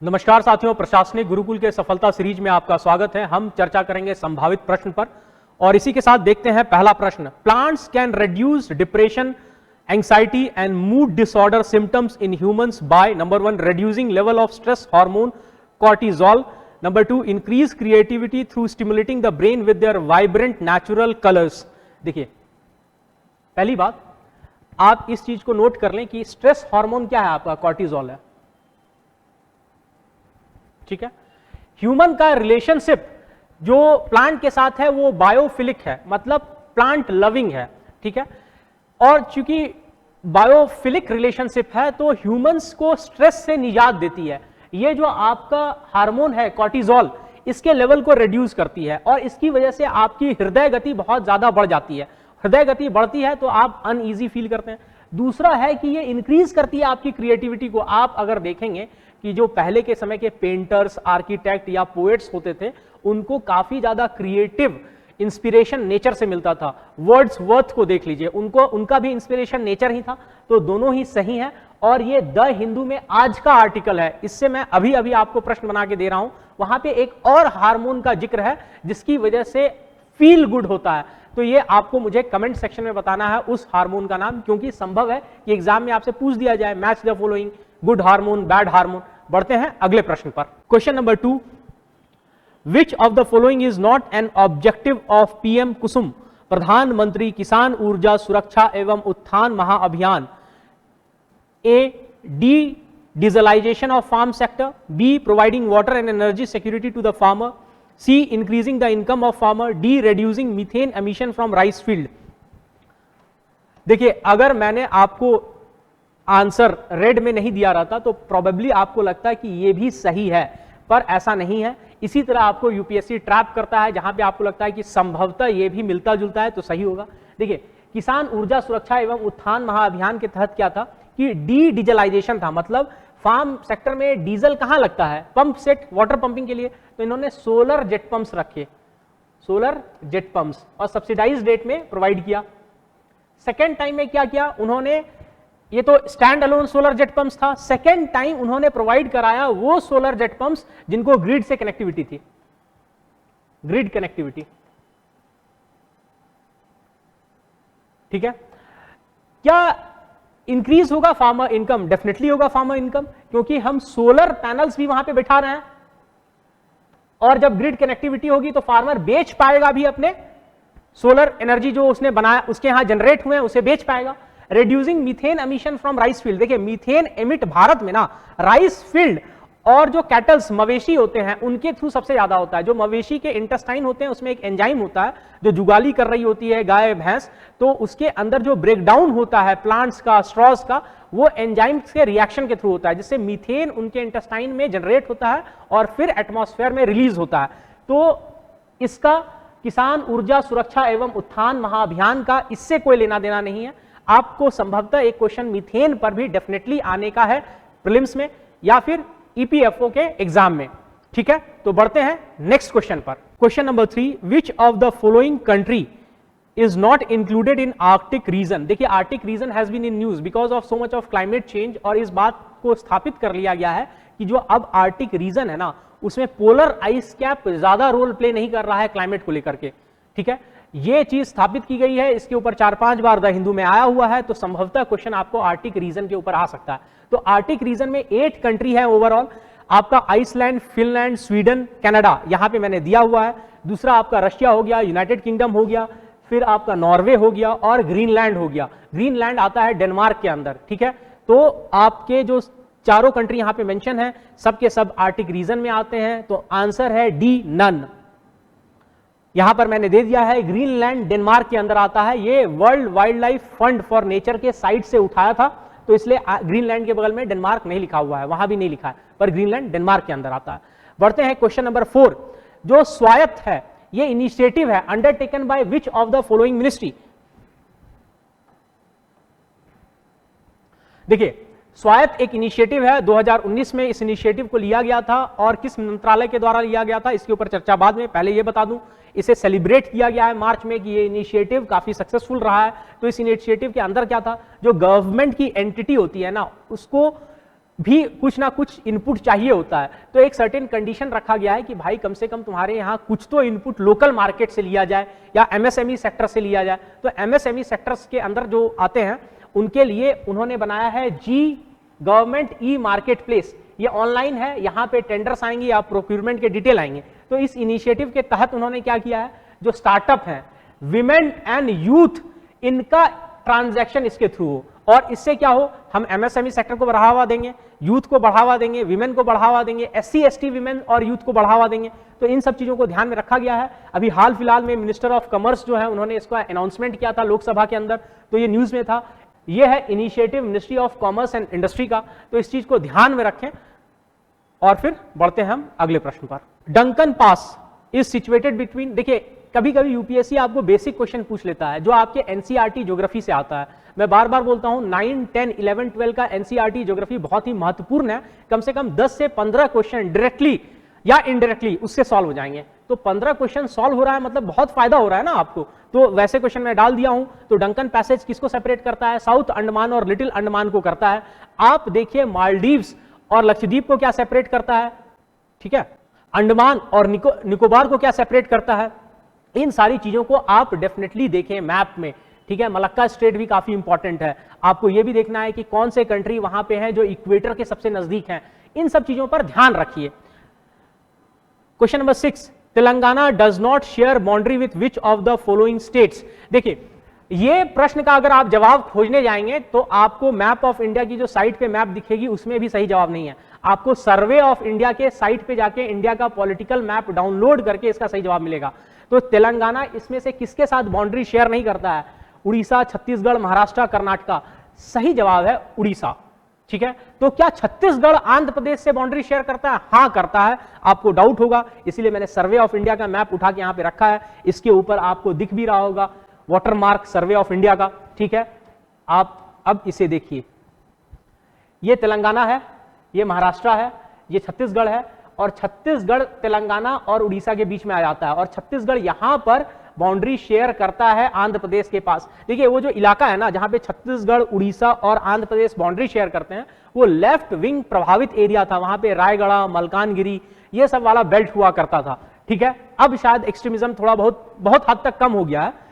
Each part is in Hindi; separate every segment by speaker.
Speaker 1: नमस्कार साथियों, प्रशासनिक गुरुकुल के सफलता सीरीज में आपका स्वागत है। हम चर्चा करेंगे संभावित प्रश्न पर और इसी के साथ देखते हैं पहला प्रश्न। Plants can reduce depression, anxiety and mood disorder symptoms in humans by number 1 reducing level of stress hormone cortisol, number 2 increase creativity through stimulating the brain with their vibrant natural colours. देखिए, पहली बात आप इस चीज को नोट कर लें कि स्ट्रेस हार्मोन क्या है, आपका कॉर्टिजोल है। ठीक है, ह्यूमन का रिलेशनशिप जो प्लांट के साथ है वो बायोफिलिक है, मतलब प्लांट लविंग है। ठीक है, और चूंकि बायोफिलिक रिलेशनशिप है तो ह्यूमंस को स्ट्रेस से निजात देती है। ये जो आपका हार्मोन है कॉर्टिजोल, इसके लेवल को रिड्यूस करती है और इसकी वजह से आपकी हृदय गति बहुत ज्यादा बढ़ जाती है। हृदय गति बढ़ती है तो आप अनईजी फील करते हैं। दूसरा है कि ये इंक्रीज करती है आपकी क्रिएटिविटी को। आप अगर देखेंगे कि जो पहले के समय के पेंटर्स, आर्किटेक्ट या पोएट्स होते थे, उनको काफी ज्यादा क्रिएटिव इंस्पिरेशन नेचर से मिलता था। वर्ड्सवर्थ को देख लीजिए, उनका भी इंस्पिरेशन नेचर ही था। तो दोनों ही सही है और ये द हिंदू में आज का आर्टिकल है, इससे मैं अभी अभी आपको प्रश्न बना के दे रहा हूं। वहां पे एक और हार्मोन का जिक्र है जिसकी वजह से फील गुड होता है। तो ये आपको मुझे कमेंट सेक्शन में बताना है उस हार्मोन का नाम, क्योंकि संभव है कि एग्जाम में आपसे पूछ दिया जाए match the following, good hormone, bad hormone. बढ़ते हैं अगले प्रश्न पर। Question number 2, which of the following is not an objective of PM Kusum, प्रधानमंत्री किसान ऊर्जा सुरक्षा एवं उत्थान महाअभियान? A, de dieselization of farm sector, B providing water and energy security to the farmer, C increasing the income of farmer, D reducing methane emission from rice field. देखिए, अगर मैंने आपको आंसर रेड में नहीं दिया रहता तो प्रोबेबली आपको लगता है कि यह भी सही है, पर ऐसा नहीं है। इसी तरह आपको यूपीएससी ट्रैप करता है जहां पे आपको लगता है कि संभवतः यह भी मिलता जुलता है तो सही होगा। देखिए, किसान ऊर्जा सुरक्षा एवं उत्थान महाअभियान के तहत क्या था कि डी डीजलाइजेशन था, मतलब फार्म सेक्टर में डीजल कहां लगता है, पंप सेट, वाटर पंपिंग के लिए। तो इन्होंने सोलर जेट पंप्स रखे, सोलर जेट पंप्स, और सब्सिडाइज रेट में प्रोवाइड किया। सेकेंड टाइम में क्या किया उन्होंने, ये तो stand alone solar jet pumps था। सेकेंड टाइम उन्होंने प्रोवाइड कराया वो सोलर जेट पंप्स जिनको ग्रिड से कनेक्टिविटी थी, ग्रिड कनेक्टिविटी। ठीक है, क्या इंक्रीज होगा फार्मर इनकम? डेफिनेटली होगा फार्मर इनकम, क्योंकि हम सोलर पैनल्स भी वहां पे बैठा रहे हैं और जब ग्रिड कनेक्टिविटी होगी तो फार्मर बेच पाएगा भी अपने सोलर एनर्जी जो उसने बनाया, उसके यहां जनरेट हुए हैं, उसे बेच पाएगा। Reducing methane emission from rice field, देखिए मीथेन एमिट भारत में ना राइस फील्ड और जो कैटल्स, मवेशी होते हैं, उनके थ्रू सबसे ज्यादा होता है। जो मवेशी के इंटेस्टाइन होते हैं उसमें एक एंजाइम होता है जो जुगाली कर रही होती है गाय भैंस, तो उसके अंदर जो ब्रेकडाउन होता है प्लांट्स का, स्ट्रॉज का, वो एंजाइम के रिएक्शन के थ्रू होता है, जिससे मीथेन उनके इंटेस्टाइन में जनरेट होता है और फिर एटमॉस्फेयर में रिलीज होता है। तो इसका किसान ऊर्जा सुरक्षा एवं उत्थान महाअभियान का इससे कोई लेना देना नहीं है। आपको संभवतः एक क्वेश्चन मीथेन पर भी डेफिनेटली आने का है प्रीलिम्स में या फिर ईपीएफओ के एग्जाम में। ठीक है, तो बढ़ते हैं नेक्स्ट क्वेश्चन पर। Question number 3, which of the following country is not included in Arctic region? देखिए, Arctic region has been in news because of so much of climate change, और इस बात को स्थापित कर लिया गया है कि जो अब आर्कटिक रीजन है ना, उसमें पोलर आइस कैप ज्यादा रोल प्ले नहीं कर रहा है क्लाइमेट को लेकर के। ठीक है, ये चीज स्थापित की गई है, इसके ऊपर 4-5 बार द हिंदू में आया हुआ है, तो संभवतः क्वेश्चन आपको आर्कटिक रीजन के ऊपर आ सकता है। तो आर्कटिक रीजन में 8 कंट्री है ओवरऑल, आपका आइसलैंड, फिनलैंड, स्वीडन, कनाडा, यहां पे मैंने दिया हुआ है। दूसरा आपका रशिया हो गया, यूनाइटेड किंगडम हो गया, फिर आपका नॉर्वे हो गया और ग्रीनलैंड हो गया। ग्रीनलैंड आता है डेनमार्क के अंदर। ठीक है, तो आपके जो चारों कंट्री यहां पे मेंशन है सबके सब आर्कटिक रीजन में आते हैं। तो आंसर है डी, नन। यहां पर मैंने दे दिया है, ग्रीनलैंड डेनमार्क के अंदर आता है। ये world wild life fund for nature के साइट से उठाया था, तो इसलिए ग्रीनलैंड के बगल में डेनमार्क नहीं लिखा हुआ है, वहां भी नहीं लिखा है, पर ग्रीनलैंड डेनमार्क के अंदर आता है। बढ़ते हैं क्वेश्चन नंबर 4, जो स्वायत्त है, ये इनिशिएटिव है undertaken by which of the following ministry? देखिए, स्वायत्त एक इनिशिएटिव है, 2019 में इस इनिशिएटिव को लिया गया था और किस मंत्रालय के द्वारा लिया गया था इसके ऊपर चर्चा बाद में। पहले ये बता दूं, इसे सेलिब्रेट किया गया है मार्च में कि ये इनिशिएटिव काफी सक्सेसफुल रहा है। तो इस इनिशिएटिव के अंदर क्या था, जो गवर्नमेंट की एंटिटी होती है ना, उसको भी कुछ ना कुछ इनपुट चाहिए होता है, तो एक सर्टेन कंडीशन रखा गया है कि भाई कम से कम तुम्हारे यहाँ कुछ तो इनपुट लोकल मार्केट से लिया जाए या एमएसएमई सेक्टर से लिया जाए। तो एमएसएमई सेक्टर्स के अंदर जो आते हैं उनके लिए उन्होंने बनाया है जी गवर्नमेंट ई मार्केट प्लेस। ये ऑनलाइन है, यहाँ पे टेंडर्स आएंगे या प्रोक्यूरमेंट के डिटेल आएंगे। तो इस इनिशिएटिव के तहत उन्होंने क्या किया है, जो स्टार्टअप है विमेन एंड यूथ, इनका ट्रांजैक्शन इसके थ्रू हो, और इससे क्या हो, हम एमएसएमई सेक्टर को बढ़ावा देंगे, यूथ को बढ़ावा देंगे, विमेन को बढ़ावा देंगे, एससी एसटी विमेन और यूथ को बढ़ावा देंगे। तो इन सब चीजों को ध्यान में रखा गया है। अभी हाल फिलहाल में मिनिस्टर ऑफ कॉमर्स जो है उन्होंने इसका अनाउंसमेंट किया था लोकसभा के अंदर, तो ये न्यूज में था। ये है initiative ministry of commerce and industry का, तो इस चीज को ध्यान में रखें। और फिर बढ़ते हैं हम अगले प्रश्न पर। Duncan pass is situated between, देखिए कभी कभी यूपीएससी आपको बेसिक क्वेश्चन पूछ लेता है जो आपके एनसीईआरटी ज्योग्राफी से आता है। मैं बार बार बोलता हूं 9, 10, 11, 12 का एनसीईआरटी ज्योग्राफी बहुत ही महत्वपूर्ण है। कम से कम 10 से 15 क्वेश्चन डायरेक्टली या इनडायरेक्टली उससे सॉल्व हो जाएंगे। तो 15 क्वेश्चन सॉल्व हो रहा है मतलब बहुत फायदा हो रहा है ना आपको। तो वैसे क्वेश्चन मैं डाल दिया हूं। तो डंकन पैसेज किसको सेपरेट करता है, साउथ अंडमान और लिटिल अंडमान को करता है। आप देखिए मालदीव्स और लक्षद्वीप को क्या सेपरेट करता है, ठीक है, अंडमान और निकोबार को क्या सेपरेट करता है। इन सारी चीजों को आप डेफिनेटली देखें मैप में, ठीक है। मलक्का स्ट्रेट भी काफी इंपॉर्टेंट है। आपको यह भी देखना है कि कौन से कंट्री वहां पे हैं जो इक्वेटर के सबसे नजदीक हैं। इन सब चीजों पर ध्यान रखिए। Question number 6, Telangana does not share boundary with which of the following states. देखिए ये प्रश्न का अगर आप जवाब खोजने जाएंगे तो आपको मैप ऑफ इंडिया की जो साइट पे मैप दिखेगी उसमें भी सही जवाब नहीं है। आपको सर्वे ऑफ इंडिया के साइट पे जाके इंडिया का पॉलिटिकल मैप डाउनलोड करके इसका सही जवाब मिलेगा। तो तेलंगाना इसमें से किसके साथ बाउंड्री शेयर नहीं करता है, उड़ीसा, छत्तीसगढ़, महाराष्ट्र, कर्नाटका। सही जवाब है उड़ीसा, ठीक है। तो क्या छत्तीसगढ़ आंध्र प्रदेश से बाउंड्री शेयर करता है? हाँ करता है। आपको डाउट होगा, इसीलिए मैंने सर्वे ऑफ इंडिया का मैप उठा के यहां पे रखा है। इसके ऊपर आपको दिख भी रहा होगा वाटरमार्क सर्वे ऑफ इंडिया का, ठीक है। आप अब इसे देखिए, ये तेलंगाना है, ये महाराष्ट्र है, ये छत्तीसगढ़ है, और छत्तीसगढ़ तेलंगाना और उड़ीसा के बीच में आ जाता है, और छत्तीसगढ़ यहां पर बाउंड्री शेयर करता है आंध्र प्रदेश के पास। देखिए वो जो इलाका है ना जहां पे छत्तीसगढ़, उड़ीसा और आंध्र प्रदेश बाउंड्री शेयर करते हैं, वो लेफ्ट विंग प्रभावित एरिया था। वहां पे रायगढ़, मलकानगिरी, ये सब वाला बेल्ट हुआ करता था, ठीक है। अब शायद एक्सट्रीमिज्म थोड़ा बहुत हद तक कम हो गया है।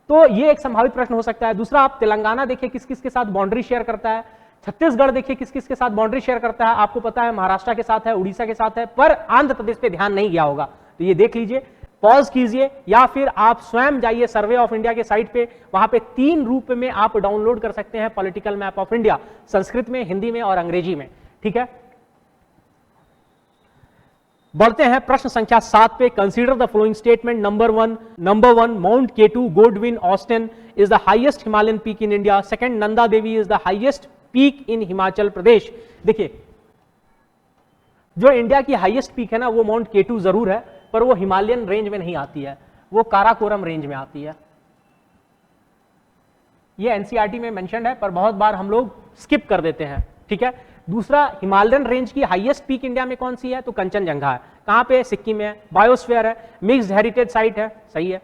Speaker 1: तो ये एक संभावित प्रश्न हो सकता है। दूसरा, आप तेलंगाना देखिए किस किस के साथ बाउंड्री शेयर करता है, छत्तीसगढ़ देखिए किस किस के साथ बाउंड्री शेयर करता है। आपको पता है महाराष्ट्र के साथ है, उड़ीसा के साथ है, पर आंध्र प्रदेश पे ध्यान नहीं गया होगा। तो ये देख लीजिए, पॉज कीजिए, या फिर आप स्वयं जाइए सर्वे ऑफ इंडिया के साइट पे। वहां पे 3 रूप में आप डाउनलोड कर सकते हैं political map of India, Sanskrit में, हिंदी में और अंग्रेजी में, ठीक है। बढ़ते हैं प्रश्न संख्या 7 पे। Consider the following statement. Number one, mount K two, Godwin, Austen is the highest Himalayan peak in India. Second, Nanda Devi is the highest peak in Himachal Pradesh. देखिए जो इंडिया की हाईएस्ट पीक है ना, वो माउंट केटू जरूर है, पर वो हिमालयन रेंज में नहीं आती है, वो काराकोरम रेंज में आती है। ये एनसीईआरटी में मेंशन्ड है, पर बहुत बार हम लोग स्किप कर देते हैं, ठीक है। दूसरा, हिमालयन रेंज की हाईएस्ट पीक इंडिया में कौन सी है, तो कंचनजंगा है। कहां पे? सिक्किम में है, बायोस्फीयर है, मिक्स्ड हेरिटेज साइट है, सही है।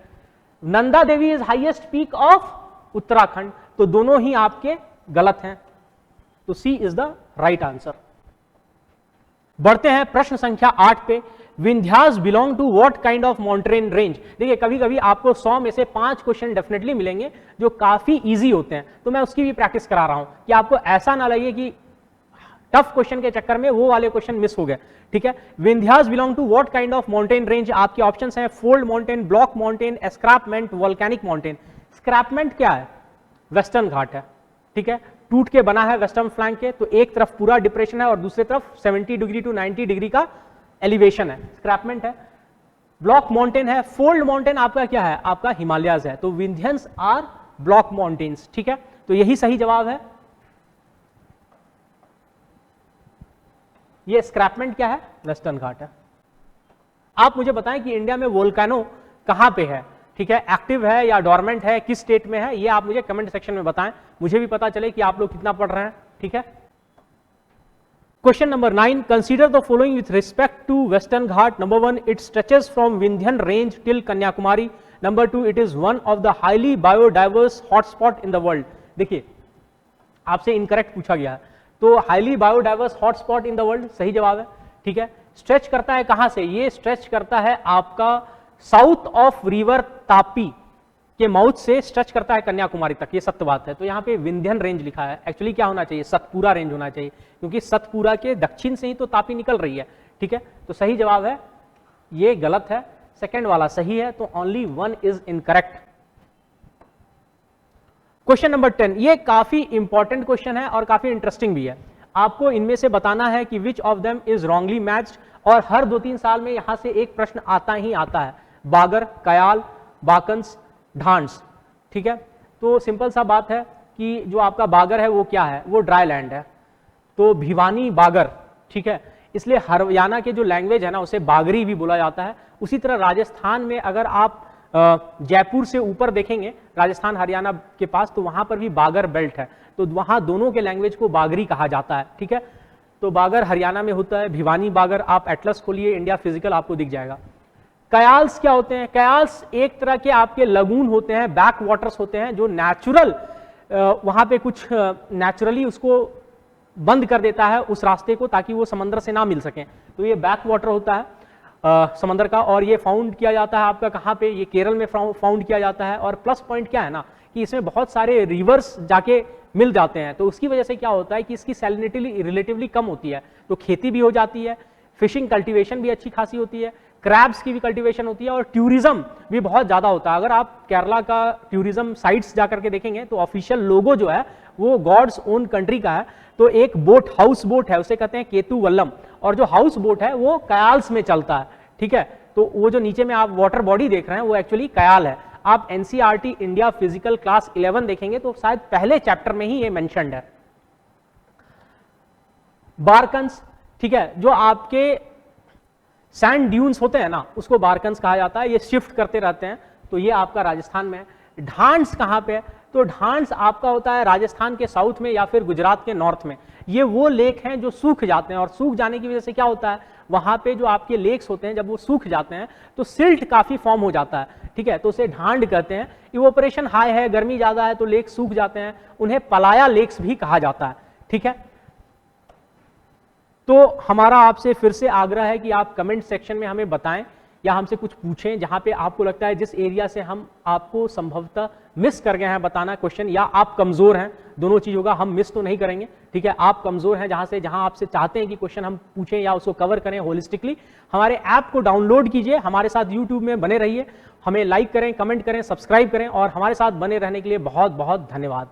Speaker 1: Nanda Devi is highest peak of Uttarakhand, तो दोनों ही आपके गलत हैं, तो C is the right answer. बढ़ते हैं प्रश्न संख्या 8 पे। Vindhyas belong to what kind of mountain range. देखिए कभी कभी आपको 100 में से 5 क्वेश्चन डेफिनेटली मिलेंगे जो काफी इजी होते हैं, तो मैं उसकी भी प्रैक्टिस करा रहा हूं कि आपको ऐसा ना लगे कि टफ क्वेश्चन के चक्कर में वो वाले क्वेश्चन मिस हो गए, ठीक है। Vindhyas belong to what kind of mountain range. आपके ऑप्शंस हैं fold mountain, block mountain, escarpment, volcanic mountain. Escarpment क्या है? वेस्टर्न घाट है, ठीक है, टूट के बना है वेस्टर्न फ्लैंक के, तो एक तरफ पूरा डिप्रेशन है और दूसरी तरफ 70 डिग्री टू 90 डिग्री का एलिवेशन है, स्क्रैपमेंट है। ब्लॉक माउंटेन है। फोल्ड माउंटेन आपका क्या है? आपका हिमालयाज है, तो विंध्यंस आर ब्लॉक माउंटेन्स, ठीक है। तो यही सही जवाब है। ये स्क्रैपमेंट क्या है? वेस्टर्न घाट है। आप मुझे बताएं कि इंडिया में वोल्केनो कहां पे है, ठीक है, एक्टिव है या डोरमेंट है, किस स्टेट में है, ये आप मुझे कमेंट सेक्शन में बताएं, मुझे भी पता चले कि आप लोग कितना पढ़ रहे हैं, ठीक है। Question number 9, consider the following with respect to western Ghat. Number 1, it stretches from Vindhyan range till Kanyakumari. Number 2, it is one of the highly biodiverse hotspot in the world. देखिए आपसे इनकरेक्ट पूछा गया है, तो highly biodiverse hotspot in the world, सही जवाब है। ठीक है, स्ट्रेच करता है कहां से, ये स्ट्रेच करता है आपका साउथ ऑफ रिवर तापी के माउथ से स्ट्रेच करता है कन्याकुमारी तक, ये सत्य बात है। तो यहाँ पे विंध्यन रेंज लिखा है, एक्चुअली क्या होना चाहिए, सतपुरा रेंज होना चाहिए, क्योंकि सतपुरा के दक्षिण से ही तो तापी निकल रही है। ठीक है, तो सही जवाब है, ये गलत है, सेकंड वाला सही है, तो only 1 is incorrect. Question number 10, ये काफी इंपॉर्टेंट क्वेश्चन है और काफी इंटरेस्टिंग भी है। आपको इनमें से बताना है कि which of them is wrongly matched, और हर 2-3 साल में यहां से एक प्रश्न आता ही आता है, बागर, कयाल, बाकंस, ढांस। ठीक है, तो सिंपल सा बात है कि जो आपका बागर है वो क्या है, वो ड्राई लैंड है, तो भिवानी बागर। ठीक है, इसलिए हरियाणा के जो लैंग्वेज है ना उसे बागरी भी बोला जाता है। उसी तरह राजस्थान में अगर आप जयपुर से ऊपर देखेंगे राजस्थान हरियाणा के पास, तो वहां पर भी बागर बेल्ट है, तो वहां दोनों के लैंग्वेज को बागरी कहा जाता है। ठीक है, तो बागर हरियाणा में होता है, भिवानी बागर, आप एटलस खोलिए इंडिया फिजिकल आपको दिख जाएगा। कयाल्स क्या होते हैं, कयाल्स एक तरह के आपके लगून होते हैं, बैक वाटर्स होते हैं, जो नेचुरल वहां पे कुछ नेचुरली उसको बंद कर देता है उस रास्ते को, ताकि वो समंदर से ना मिल सके, तो ये बैक वाटर होता है समंदर का। और ये फाउंड किया जाता है आपका कहाँ पे, ये केरल में फाउंड किया जाता है। और प्लस पॉइंट क्या है ना कि इसमें बहुत सारे रिवर्स जाके मिल जाते हैं, तो उसकी वजह से क्या होता है कि इसकी सैलिनिटी रिलेटिवली कम होती है, तो खेती भी हो जाती है, फिशिंग कल्टीवेशन भी अच्छी खासी होती है, क्रैब्स की भी कल्टीवेशन होती है, और टूरिज्म भी बहुत ज्यादा होता है। अगर आप केरला का टूरिज्म साइट्स जाकर के देखेंगे तो ऑफिशियल लोगो जो है वो गॉड्स ओन कंट्री का है। तो एक बोट, हाउस बोट है, उसे कहते हैं केतु वल्लम, और जो हाउस बोट है वो कयाल्स में चलता है। ठीक है, तो वो जो नीचे में आप वाटर बॉडी देख रहे हैं वो एक्चुअली कयाल है। आप एनसीईआरटी इंडिया फिजिकल क्लास 11 देखेंगे तो शायद पहले चैप्टर में ही ये मेंशन्ड है। बारकंस, ठीक है, जो आपके सैंड ड्यून्स होते हैं ना उसको बारकंस कहा जाता है, ये शिफ्ट करते रहते हैं, तो ये आपका राजस्थान में है। ढांस कहां पे है, तो ढांस आपका होता है राजस्थान के साउथ में या फिर गुजरात के नॉर्थ में। ये वो लेक हैं जो सूख जाते हैं, और सूख जाने की वजह से क्या होता है, वहां पे जो आपके लेक्स होते हैं जब वो सूख जाते हैं तो सिल्ट काफी फॉर्म हो जाता है। ठीक है, तो उसे ढांड कहते हैं। इवोपरेशन हाई है, गर्मी ज्यादा है, तो लेक सूख जाते हैं, उन्हें पलाया लेक्स भी कहा जाता है। ठीक है, तो हमारा आपसे फिर से आग्रह है कि आप कमेंट सेक्शन में हमें बताएं या हमसे कुछ पूछें, जहां पे आपको लगता है जिस एरिया से हम आपको संभवतः मिस कर गए हैं बताना क्वेश्चन, या आप कमजोर हैं, दोनों चीज होगा, हम मिस तो नहीं करेंगे। ठीक है, आप कमजोर हैं जहां आपसे चाहते हैं कि क्वेश्चन हम पूछें या उसको कवर करें होलिस्टिकली, हमारे ऐप को डाउनलोड कीजिए, हमारे साथ यूट्यूब में बने रहिए, हमें लाइक करें, कमेंट करें, सब्सक्राइब करें, और हमारे साथ बने रहने के लिए बहुत बहुत धन्यवाद।